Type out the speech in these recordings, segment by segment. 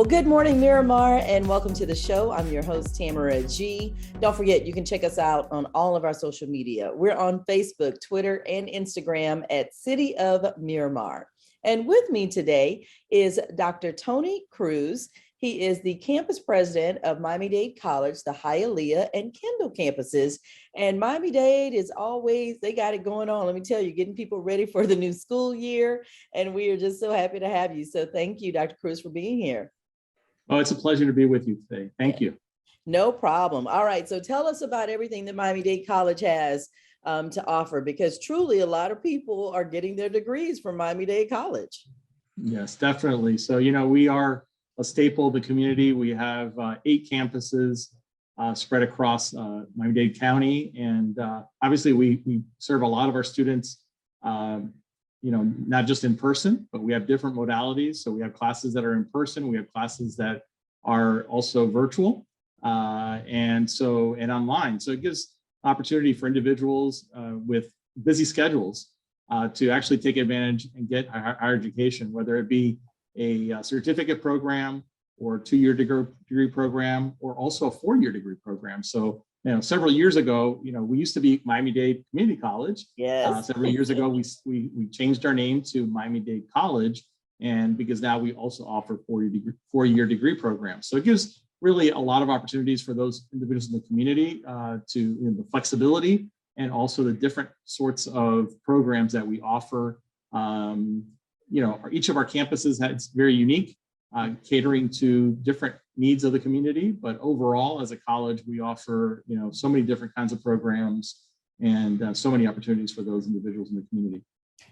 Well, good morning, Miramar, and welcome to the show. I'm your host, Tamara G. Don't forget, you can check us out on all of our social media. We're on Facebook, Twitter, and Instagram at City of Miramar. And with me today is Dr. Tony Cruz. He is the campus president of Miami-Dade College, the Hialeah and Kendall campuses. And Miami-Dade is always, they got it going on. Let me tell you, getting people ready for the new school year. And we are just so happy to have you. So thank you, Dr. Cruz, for being here. Oh, it's a pleasure to be with you today. Thank you. No problem. All right. So tell us about everything that Miami-Dade College has to offer, because truly a lot of people are getting their degrees from Miami-Dade College. Yes, definitely. So, we are a staple of the community. We have 8 campuses spread across Miami-Dade County. And obviously we serve a lot of our students, not just in person, but we have different modalities. So we have classes that are in person. We have classes that are also virtual and online. So it gives opportunity for individuals with busy schedules to actually take advantage and get higher education, whether it be a certificate program or a 2-year degree program, or also a 4-year degree program. So, several years ago, we used to be Miami-Dade Community College. Yes. Several years ago, we changed our name to Miami-Dade College, and because now we also offer 4-year degree programs. So it gives really a lot of opportunities for those individuals in the community to the flexibility and also the different sorts of programs that we offer. Each of our campuses is very unique, catering to different needs of the community. But overall, as a college, we offer, so many different kinds of programs and so many opportunities for those individuals in the community.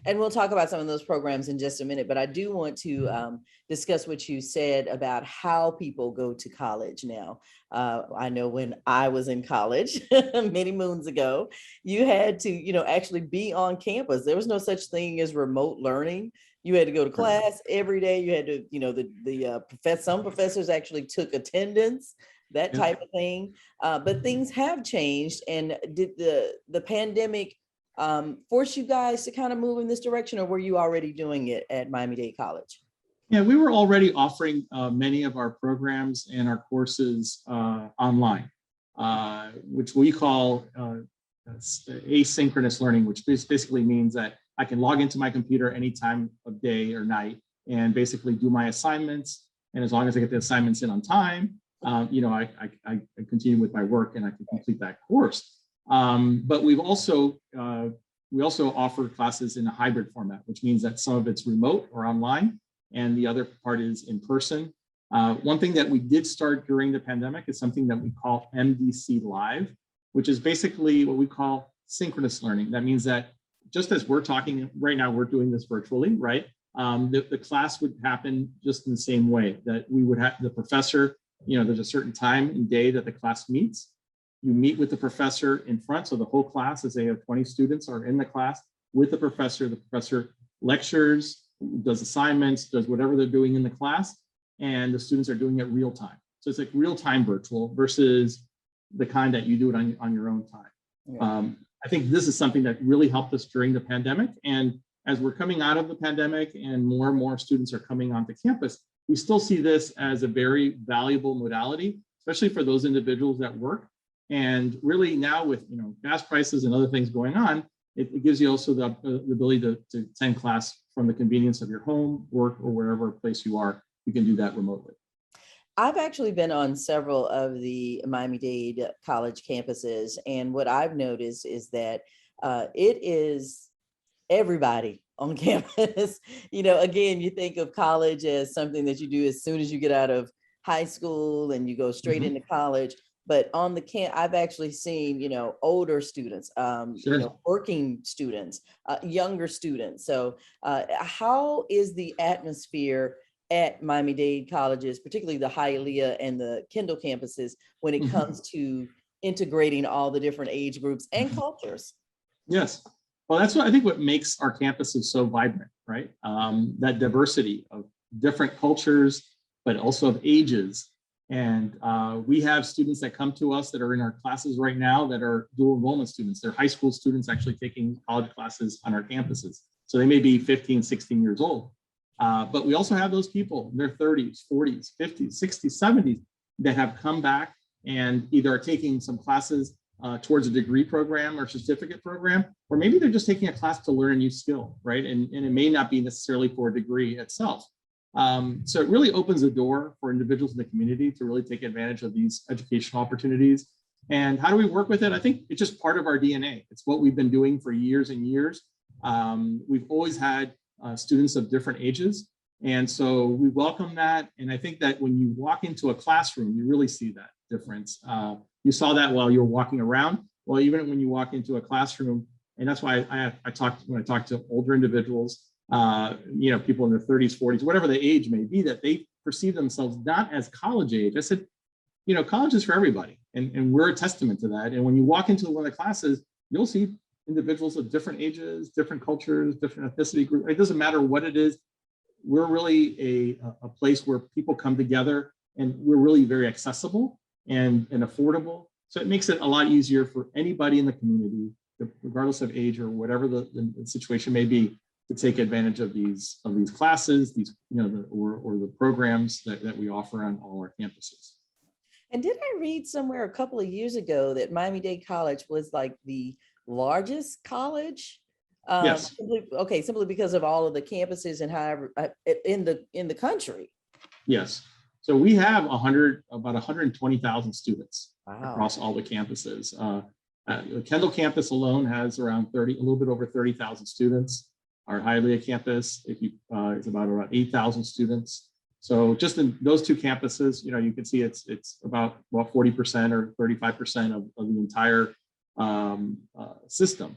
And we'll talk about some of those programs in just a minute, but I do want to discuss what you said about how people go to college now. I know when I was in college many moons ago, you had to, actually be on campus. There was no such thing as remote learning. You had to go to class every day. You had to, some professors actually took attendance, that type of thing. But things have changed. And did the pandemic force you guys to kind of move in this direction, or were you already doing it at Miami-Dade College? Yeah, we were already offering many of our programs and our courses online, which we call asynchronous learning, which basically means that I can log into my computer any time of day or night and basically do my assignments. And as long as I get the assignments in on time, I continue with my work and I can complete that course. But we also offer classes in a hybrid format, which means that some of it's remote or online and the other part is in person. One thing that we did start during the pandemic is something that we call MDC Live, which is basically what we call synchronous learning. That means that just as we're talking right now, we're doing this virtually, right? The class would happen just in the same way that we would have the professor, there's a certain time and day that the class meets. You meet with the professor in front. So the whole class, as they have 20 students are in the class with the professor lectures, does assignments, does whatever they're doing in the class, and the students are doing it real time. So it's like real time virtual versus the kind that you do it on your own time. Yeah. I think this is something that really helped us during the pandemic. And as we're coming out of the pandemic and more students are coming onto campus, we still see this as a very valuable modality, especially for those individuals that work. And really now with gas prices and other things going on, it gives you also the ability to attend class from the convenience of your home, work, or wherever place you are. You can do that remotely. I've actually been on several of the Miami-Dade College campuses, and what I've noticed is that it is everybody on campus. Again, you think of college as something that you do as soon as you get out of high school and you go straight into college. But on the camp, I've actually seen, older students, Sure. Working students, younger students. So how is the atmosphere at Miami-Dade colleges, particularly the Hialeah and the Kendall campuses, when it comes to integrating all the different age groups and cultures? Yes. Well, that's what makes our campuses so vibrant, right? That diversity of different cultures, but also of ages. And we have students that come to us that are in our classes right now that are dual enrollment students. They're high school students actually taking college classes on our campuses. So they may be 15, 16 years old. But we also have those people in their 30s, 40s, 50s, 60s, 70s that have come back and either are taking some classes towards a degree program or certificate program, or maybe they're just taking a class to learn a new skill, right? And it may not be necessarily for a degree itself. So it really opens the door for individuals in the community to really take advantage of these educational opportunities. And how do we work with it? I think it's just part of our DNA. It's what we've been doing for years and years. We've always had students of different ages. And so we welcome that. And I think that when you walk into a classroom, you really see that difference. You saw that while you were walking around. Well, even when you walk into a classroom, and that's why I talked when I talk to older individuals, people in their 30s, 40s, whatever the age may be, that they perceive themselves not as college age. I said, college is for everybody. And we're a testament to that. And when you walk into one of the classes, you'll see individuals of different ages, different cultures, different ethnicity groups. It doesn't matter what it is. We're really a place where people come together, and we're really very accessible and affordable. So it makes it a lot easier for anybody in the community, regardless of age or whatever the situation may be, to take advantage of these classes, or the programs that we offer on all our campuses. And did I read somewhere a couple of years ago that Miami-Dade College was like the largest college? Yes. Simply because of all of the campuses and however in the country. Yes. So we have about 120,000 students. Wow. Across all the campuses. The Kendall campus alone has around a little bit over 30,000 students. Our Hialeah campus, is about 8,000 students. So just in those two campuses, you can see it's about 40% or 35% of the entire system.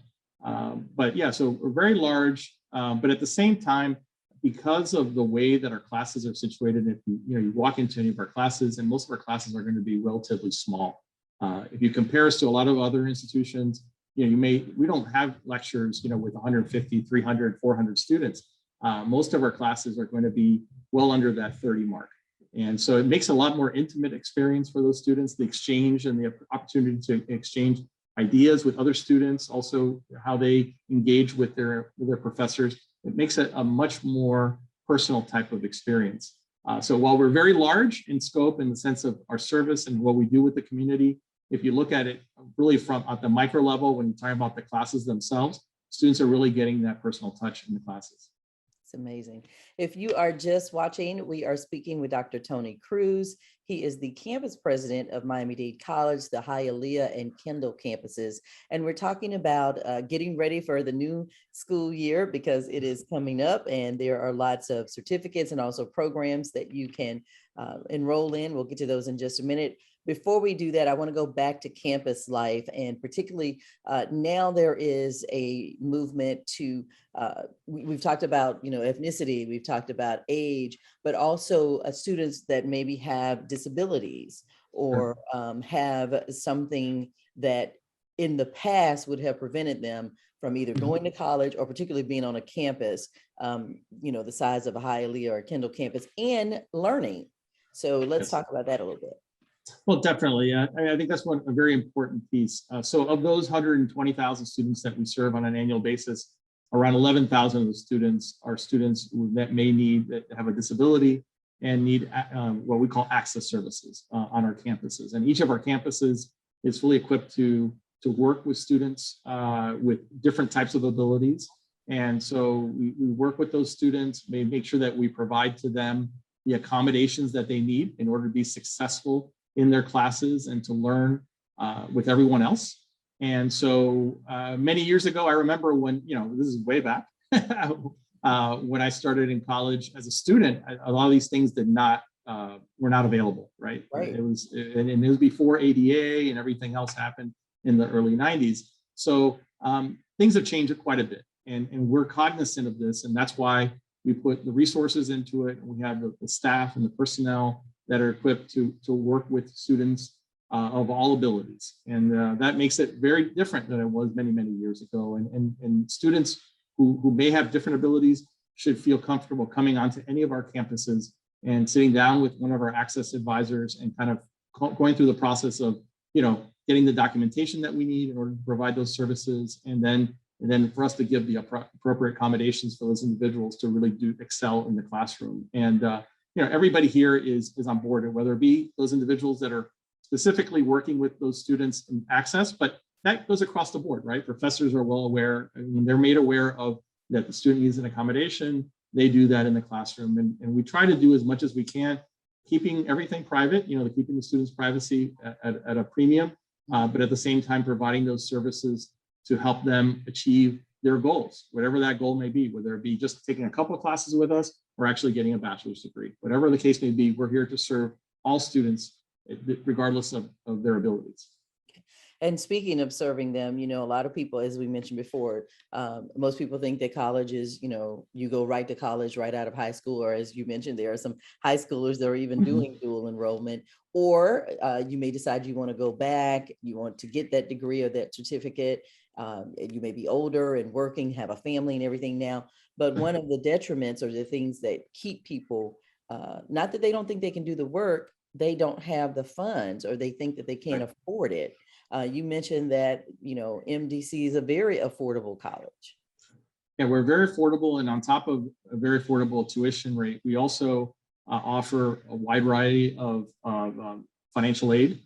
But yeah, so we're very large, but at the same time, because of the way that our classes are situated, if you walk into any of our classes, and most of our classes are going to be relatively small. If you compare us to a lot of other institutions, we don't have lectures, with 150, 300, 400 students. Most of our classes are going to be well under that 30 mark. And so it makes a lot more intimate experience for those students, the exchange and the opportunity to exchange ideas with other students, also how they engage with their professors. It makes it a much more personal type of experience. So while we're very large in scope in the sense of our service and what we do with the community, if you look at it really from at the micro level, when you're talking about the classes themselves, students are really getting that personal touch in the classes. It's amazing. If you are just watching, we are speaking with Dr. Tony Cruz. He is the campus president of Miami-Dade College, the Hialeah and Kendall campuses. And we're talking about getting ready for the new school year, because it is coming up and there are lots of certificates and also programs that you can enroll in. We'll get to those in just a minute. Before we do that, I want to go back to campus life, and particularly now there is a movement to, we've talked about, ethnicity, we've talked about age, but also students that maybe have disabilities or have something that in the past would have prevented them from either going to college or particularly being on a campus, the size of a Hialeah or Kendall campus, and learning. So let's talk about that a little bit. Well, definitely. I think that's a very important piece. So of those 120,000 students that we serve on an annual basis, around 11,000 of the students are students that may that have a disability and need what we call access services on our campuses. And each of our campuses is fully equipped to work with students with different types of abilities. And so we work with those students, make sure that we provide to them the accommodations that they need in order to be successful in their classes and to learn with everyone else. And so many years ago, I remember when, this is way back, when I started in college as a student, a lot of these things were not available, right? It was before ADA and everything else happened in the early 90s. So things have changed quite a bit, and we're cognizant of this, and that's why we put the resources into it. And we have the staff and the personnel that are equipped to work with students of all abilities. And that makes it very different than it was many, many years ago. And students who may have different abilities should feel comfortable coming onto any of our campuses and sitting down with one of our access advisors and kind of going through the process of, getting the documentation that we need in order to provide those services. And then and then for us to give the appropriate accommodations for those individuals to really do excel in the classroom. And everybody here is on board, and whether it be those individuals that are specifically working with those students in access, but that goes across the board, right? Professors are well aware, I mean, they're made aware of that the student needs an accommodation. They do that in the classroom, and we try to do as much as we can, keeping everything private, keeping the students' privacy at a premium, but at the same time providing those services to help them achieve their goals, whatever that goal may be, whether it be just taking a couple of classes with us or actually getting a bachelor's degree. Whatever the case may be, we're here to serve all students regardless of their abilities. And speaking of serving them, a lot of people, as we mentioned before, most people think that college is, you go right to college right out of high school, or as you mentioned, there are some high schoolers that are even doing dual enrollment, or you may decide you want to go back, you want to get that degree or that certificate. You may be older and working, have a family and everything now, but one of the detriments or the things that keep people, not that they don't think they can do the work, they don't have the funds or they think that they can't afford it. You mentioned that, MDC is a very affordable college. Yeah, we're very affordable, and on top of a very affordable tuition rate, we also offer a wide variety of financial aid,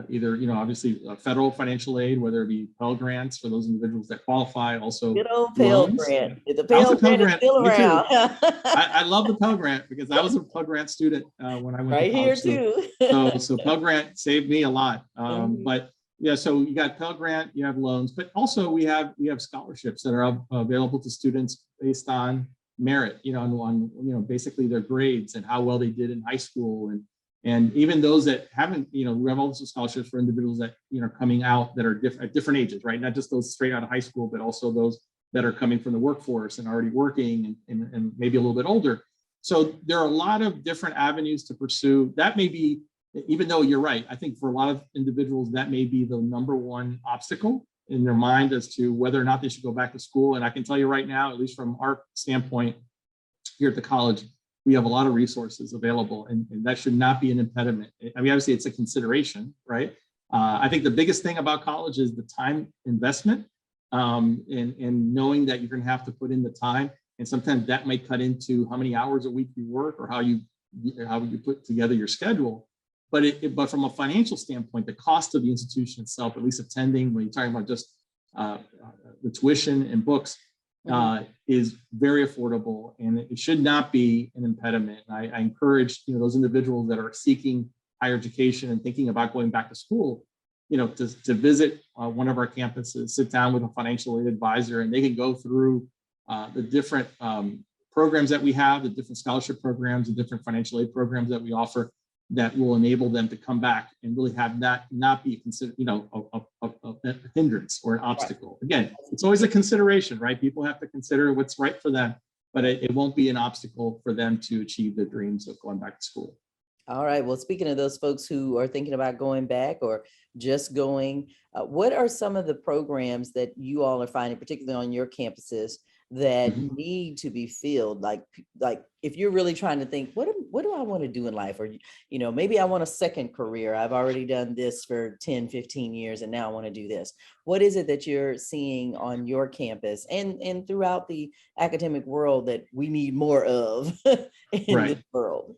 either, obviously federal financial aid, whether it be Pell Grants for those individuals that qualify, also Good old Pell loans. Grant. The I was Pell a Pell Grant is Grant, still me around. too. I love the Pell Grant because I was a Pell Grant student when I went Right to college. here too. So Pell Grant saved me a lot. But yeah, so you got Pell Grant, you have loans, but also we have scholarships that are available to students based on merit, on basically their grades and how well they did in high school, and even those that haven't, we have also scholarships for individuals that are coming out that are at different ages, right? Not just those straight out of high school, but also those that are coming from the workforce and already working and maybe a little bit older. So there are a lot of different avenues to pursue. That may be, even though you're right, I think for a lot of individuals, that may be the number one obstacle in their mind as to whether or not they should go back to school. And I can tell you right now, at least from our standpoint here at the college, we have a lot of resources available, and that should not be an impediment. I mean, obviously it's a consideration, right? I think the biggest thing about college is the time investment, and knowing that you're going to have to put in the time. And sometimes that might cut into how many hours a week you work or how you put together your schedule. But from a financial standpoint, the cost of the institution itself, at least attending, when you're talking about just the tuition and books, is very affordable, and it should not be an impediment. I encourage those individuals that are seeking higher education and thinking about going back to school, to visit one of our campuses, sit down with a financial aid advisor, and they can go through the different programs that we have, the different scholarship programs, the different financial aid programs that we offer, that will enable them to come back and really have that not be considered, a hindrance or an obstacle. Again, it's always a consideration, right? People have to consider what's right for them, but it won't be an obstacle for them to achieve their dreams of going back to school. All right. Well, speaking of those folks who are thinking about going back or just going, what are some of the programs that you all are finding, particularly on your campuses, that need to be filled? Like if you're really trying to think, what do I want to do in life? Or, maybe I want a second career. I've already done this for 10, 15 years, and now I want to do this. What is it that you're seeing on your campus and throughout the academic world that we need more of in this world?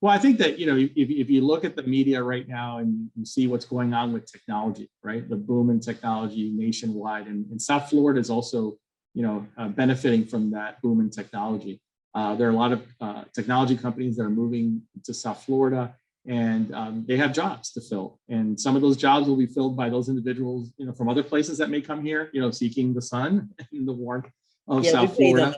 Well, I think that, if you look at the media right now and you see what's going on with technology, right? The boom in technology nationwide, and South Florida is also, benefiting from that boom in technology. There are a lot of technology companies that are moving to South Florida, and they have jobs to fill. And some of those jobs will be filled by those individuals, from other places that may come here, seeking the sun and the warmth of South Florida.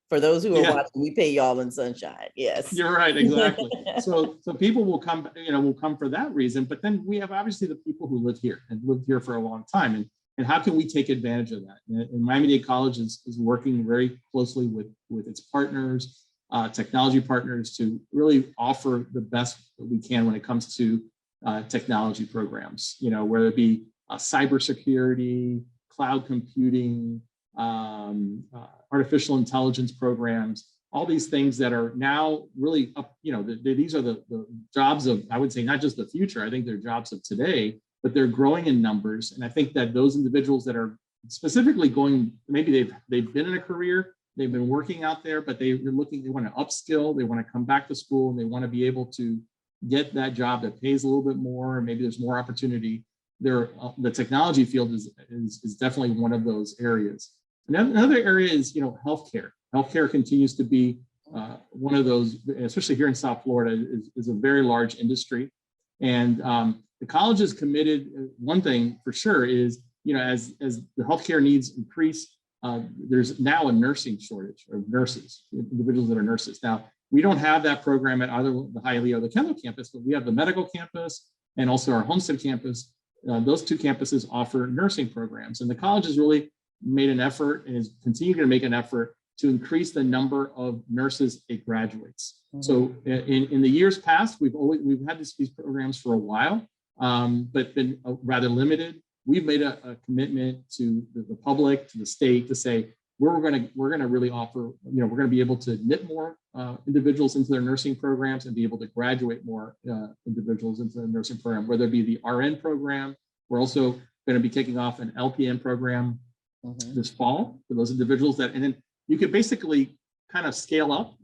For those who are watching, we pay y'all in sunshine. Yes, you're right, exactly. So people will come, for that reason. But then we have obviously the people who live here and lived here for a long time, and how can we take advantage of that? And Miami-Dade College is working very closely with its partners, technology partners, to really offer the best that we can when it comes to technology programs. Whether it be cybersecurity, cloud computing, artificial intelligence programs, all these things that are now really up, these are the jobs of, I would say, not just the future. I think they're jobs of today, but they're growing in numbers. And I think that those individuals that are specifically going, maybe they've been in a career, they've been working out there, but they want to upskill, they want to come back to school, and they want to be able to get that job that pays a little bit more, and maybe there's more opportunity. The technology field is definitely one of those areas. Another area is, healthcare. Healthcare continues to be one of those, especially here in South Florida, is a very large industry. And the college is committed. One thing for sure is, as the healthcare needs increase, there's now a nursing shortage of nurses, individuals that are nurses. Now, we don't have that program at either the Hialeah or the Kendall campus, but we have the medical campus and also our Homestead campus. Those two campuses offer nursing programs, and the college has really made an effort and is continuing to make an effort to increase the number of nurses it graduates. Mm-hmm. So in the years past, we've had these programs for a while, but been rather limited. We've made a commitment to the public, to the state, to say we're going to really offer, we're going to be able to admit more individuals into their nursing programs and be able to graduate more individuals into the nursing program, whether it be the RN program. We're also going to be kicking off an LPN program this fall for those individuals and then you could basically kind of scale up,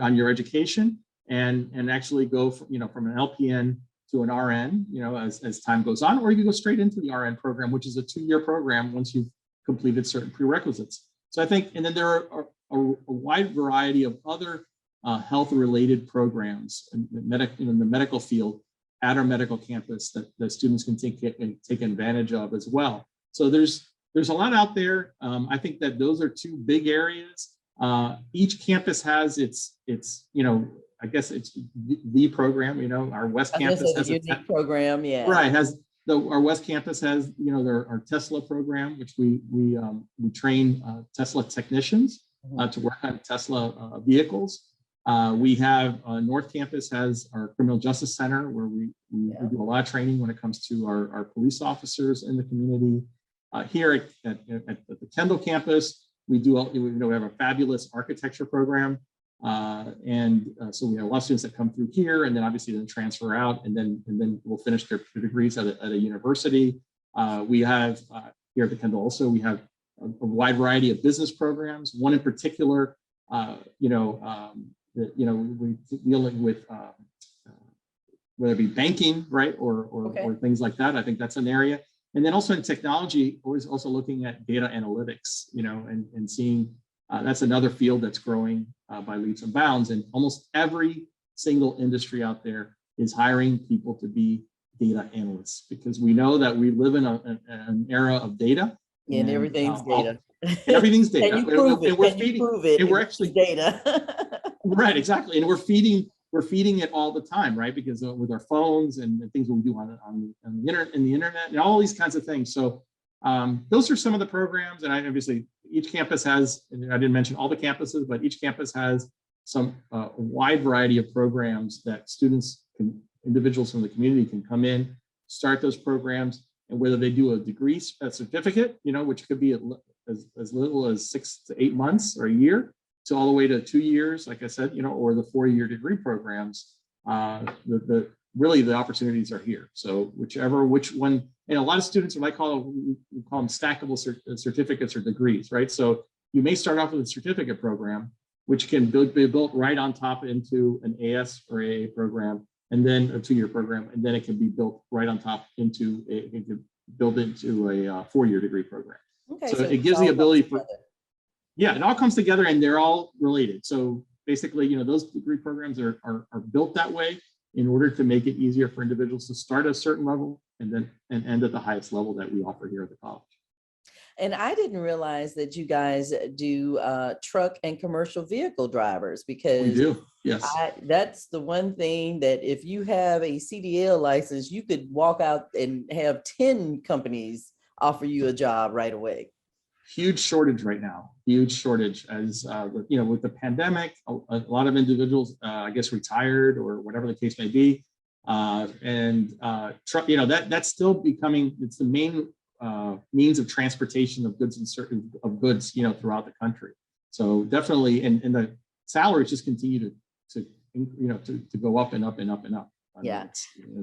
on your education and actually go from an LPN to an RN, as time goes on, or you can go straight into the RN program, which is a 2-year program once you've completed certain prerequisites. So I think, and then there are a wide variety of other health-related programs in the medical field at our medical campus that students can take advantage of as well. So there's a lot out there. I think that those are two big areas. Each campus has its I guess it's the program. Our West Campus has a unique program. Yeah, right. Our West Campus has our Tesla program, which we train Tesla technicians to work on Tesla vehicles. We have North Campus has our Criminal Justice Center, where we do a lot of training when it comes to our police officers in the community. Here at the Kendall campus, we have a fabulous architecture program. So we have a lot of students that come through here and then obviously then transfer out and then we'll finish their degrees at a university. We have here at the Kendall also, we have a wide variety of business programs. One in particular, we're dealing with whether it be banking, right, or things like that. I think that's an area. And then also in technology, always also looking at data analytics, and seeing that's another field that's growing by leaps and bounds. And almost every single industry out there is hiring people to be data analysts, because we know that we live in an era of data. And everything's data. Everything's data. And you prove it. And we're feeding it. And we're actually data. Right, exactly. And we're feeding it all the time, right? Because with our phones and the things we do on the internet and all these kinds of things. So those are some of the programs. And obviously each campus has, and I didn't mention all the campuses, but each campus has some wide variety of programs that individuals from the community can come in, start those programs, and whether they do a degree, a certificate, which could be as little as 6 to 8 months or a year, to all the way to 2 years, like I said, or the 4-year degree programs. Really the opportunities are here. So which one, and a lot of students, we call them stackable certificates or degrees, right? So you may start off with a certificate program, which can be built right on top into an AS or AA program, and then a 2-year program, and then it can be built right on top into a 4-year degree program. Okay, so it gives the ability for, it all comes together and they're all related. So basically, those degree programs are built that way in order to make it easier for individuals to start at a certain level and end at the highest level that we offer here at the college. And I didn't realize that you guys do truck and commercial vehicle drivers, because we do. Yes, that's the one thing that if you have a CDL license, you could walk out and have 10 companies offer you a job right away. Huge shortage right now. Huge shortage as with the pandemic, a lot of individuals, I guess, retired or whatever the case may be, that's still becoming. It's the main means of transportation of goods throughout the country. So definitely, and the salaries just continue to go up and up and up and up. Yeah,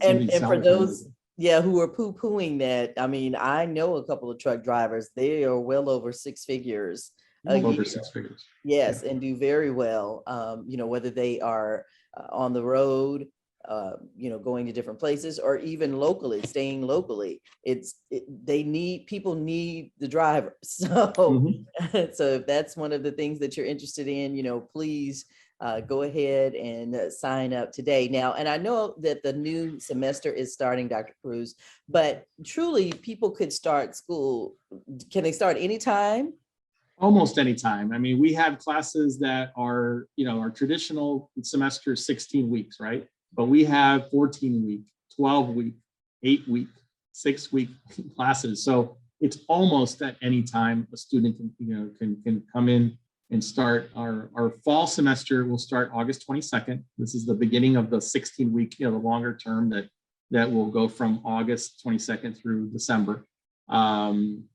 and for those Yeah, who are poo-pooing that. I mean, I know a couple of truck drivers, they are well over six figures a Well over year. six figures. Yeah. Yes, and do very well. Whether they are on the road, going to different places, or even locally, staying locally. People need the driver. So, Mhm. so if that's one of the things that you're interested in, please go ahead and sign up today. Now, and I know that the new semester is starting, Dr. Cruz, but truly people could start school. Can they start anytime? Almost any time. I mean, we have classes that are, our traditional semester is 16 weeks, right? But we have 14-week, 12-week, 8-week, 6-week classes. So it's almost at any time a student can come in and start. Our fall semester will start August 22nd. This is the beginning of the 16-week, the longer term that will go from August 22nd through December.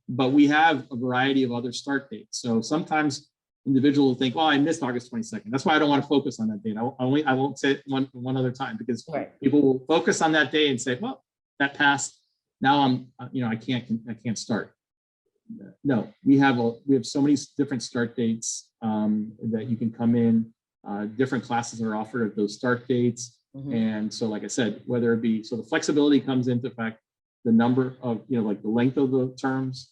But we have a variety of other start dates. So sometimes individuals think, well, I missed August 22nd. That's why I don't want to focus on that date. I won't say it one other time, because people will focus on that day and say, well, that passed. Now I can't start. No, we have so many different start dates that you can come in. Different classes are offered at those start dates. Mm-hmm. And so, like I said, whether it be, so the flexibility comes into effect, the number of, like the length of the terms,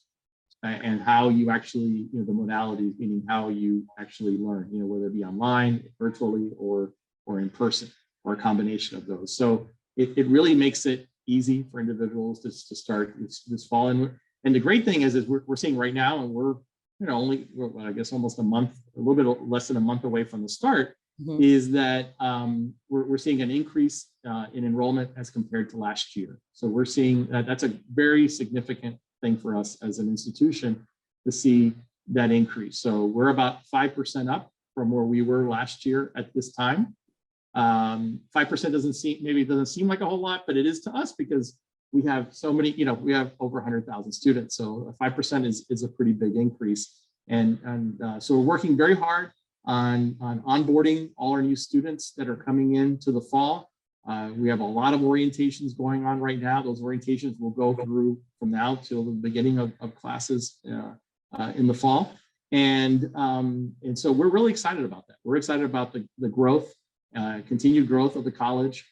and how you actually, the modalities, meaning how you actually learn, whether it be online, virtually, or in person, or a combination of those. So it really makes it easy for individuals to start this fall. And the great thing is we're seeing right now, and we're I guess almost a little bit less than a month away from the start. Mm-hmm. Is that we're seeing an increase in enrollment as compared to last year. So we're seeing that's a very significant thing for us as an institution to see that increase. So we're about 5% up from where we were last year at this time. 5% doesn't seem like a whole lot, but it is to us, because we have so many, we have over 100,000 students. So 5% is a pretty big increase. And so we're working very hard on onboarding all our new students that are coming into the fall. We have a lot of orientations going on right now. Those orientations will go through from now till the beginning of classes in the fall. And so we're really excited about that. We're excited about the growth, continued growth of the college.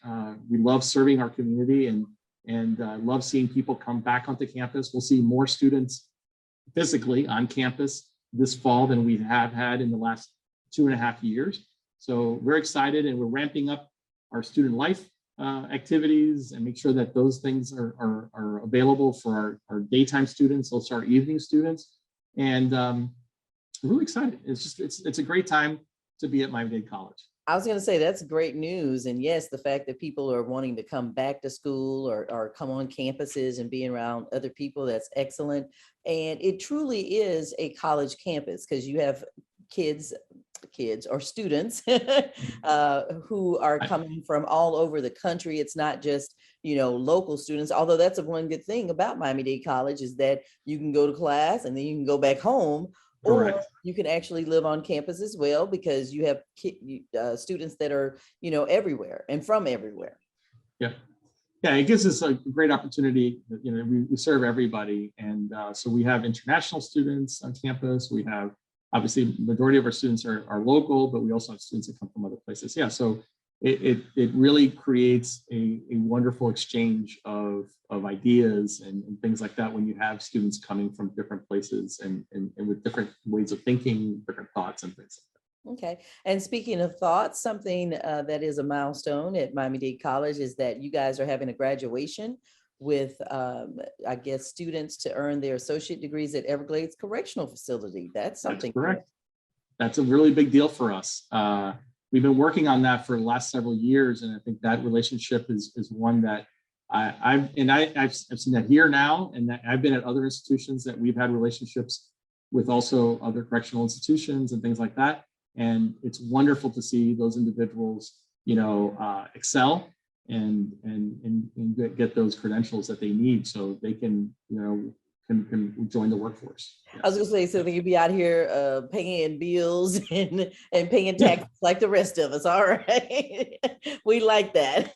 We love serving our community and love seeing people come back onto campus. We'll see more students physically on campus this fall than we have had in the last 2.5 years. So we're excited, and we're ramping up our student life activities and make sure that those things are available for our daytime students, also our evening students. And we're really excited. It's a great time to be at Miami-Dade College. I was going to say that's great news. And yes, the fact that people are wanting to come back to school or come on campuses and being around other people, that's excellent. And it truly is a college campus, because you have kids or students who are coming from all over the country. It's not just, local students, although that's one good thing about Miami-Dade College is that you can go to class and then you can go back home. Correct. Or you can actually live on campus as well, because you have students that are, everywhere and from everywhere. Yeah. Yeah, it gives us a great opportunity. We serve everybody. And so we have international students on campus. We have, obviously, the majority of our students are local, but we also have students that come from other places. Yeah, so it really creates a wonderful exchange of ideas and things like that when you have students coming from different places and with different ways of thinking, different thoughts and things like that. Okay. And speaking of thoughts, something that is a milestone at Miami-Dade College is that you guys are having a graduation with, I guess, students to earn their associate degrees at Everglades Correctional Facility. That's something. That's correct. That's a really big deal for us. We've been working on that for the last several years, and I think that relationship is one that I've seen that here now, and that I've been at other institutions that we've had relationships with, also other correctional institutions and things like that. And it's wonderful to see those individuals, excel and get those credentials that they need so they can, can join the workforce. Yes. I was gonna say, so they could be out here paying bills and paying taxes like the rest of us. All right. We like that.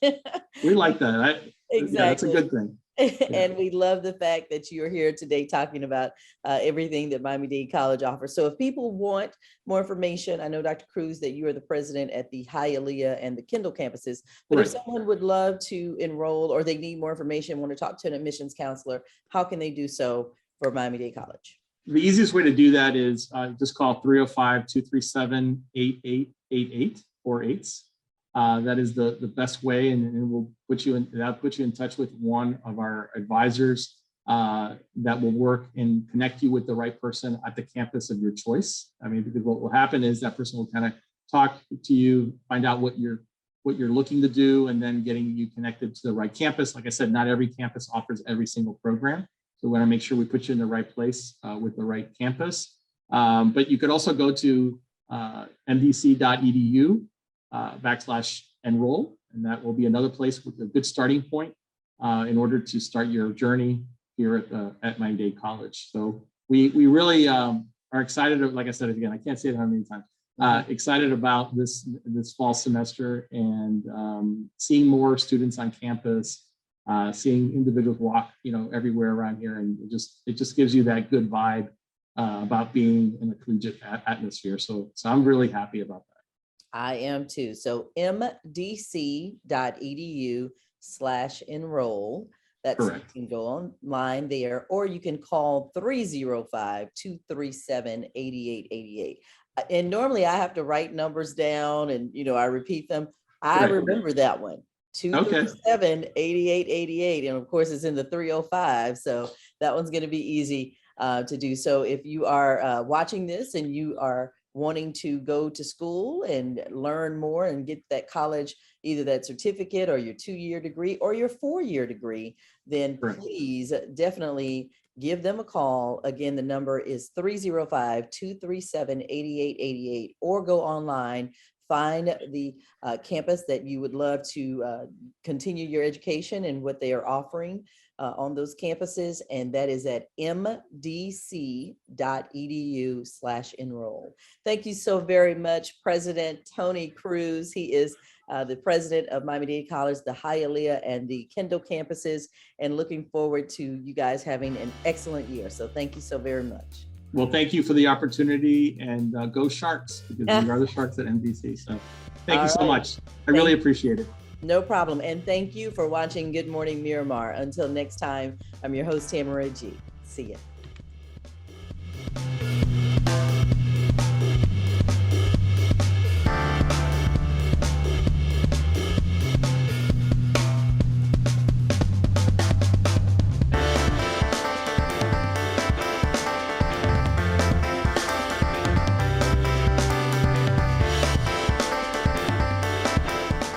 We like that. Exactly. Yeah, that's a good thing. And we love the fact that you're here today talking about everything that Miami-Dade College offers. So if people want more information, I know, Dr. Cruz, that you are the president at the Hialeah and the Kendall campuses, but if someone would love to enroll or they need more information, want to talk to an admissions counselor, how can they do so for Miami-Dade College? The easiest way to do that is just call 305-237-8888 or 8s. That is the best way, and we'll put you in touch with one of our advisors that will work and connect you with the right person at the campus of your choice. I mean, because what will happen is that person will kind of talk to you, find out what you're looking to do, and then getting you connected to the right campus. Like I said, not every campus offers every single program, so we want to make sure we put you in the right place with the right campus. But you could also go to mdc.edu. /enroll, and that will be another place with a good starting point in order to start your journey here at Miami-Dade College. So we really are excited. Like I said again, I can't say it how many times. Excited about this fall semester and seeing more students on campus, seeing individuals walk everywhere around here, and it just gives you that good vibe about being in a collegiate atmosphere. So I'm really happy about that. I am too. So mdc.edu/enroll. That's correct. You can go online there, or you can call 305-237-8888. And normally I have to write numbers down and, I repeat them. I remember that one, 237-8888. And of course it's in the 305. So that one's going to be easy to do. So if you are watching this and you are wanting to go to school and learn more and get that college, either that certificate or your 2-year degree or your 4-year degree, then please definitely give them a call. Again, the number is 305-237-8888, or go online, find the campus that you would love to continue your education and what they are offering on those campuses, and that is at mdc.edu/enroll. Thank you so very much, President Tony Cruz. He is the president of Miami-Dade College, the Hialeah and the Kendall campuses, and looking forward to you guys having an excellent year. So thank you so very much. Well, thank you for the opportunity, and go Sharks, because we are the Sharks at MDC. So thank you so much. I really appreciate it. No problem. And thank you for watching Good Morning Miramar. Until next time, I'm your host, Tamara G. See ya.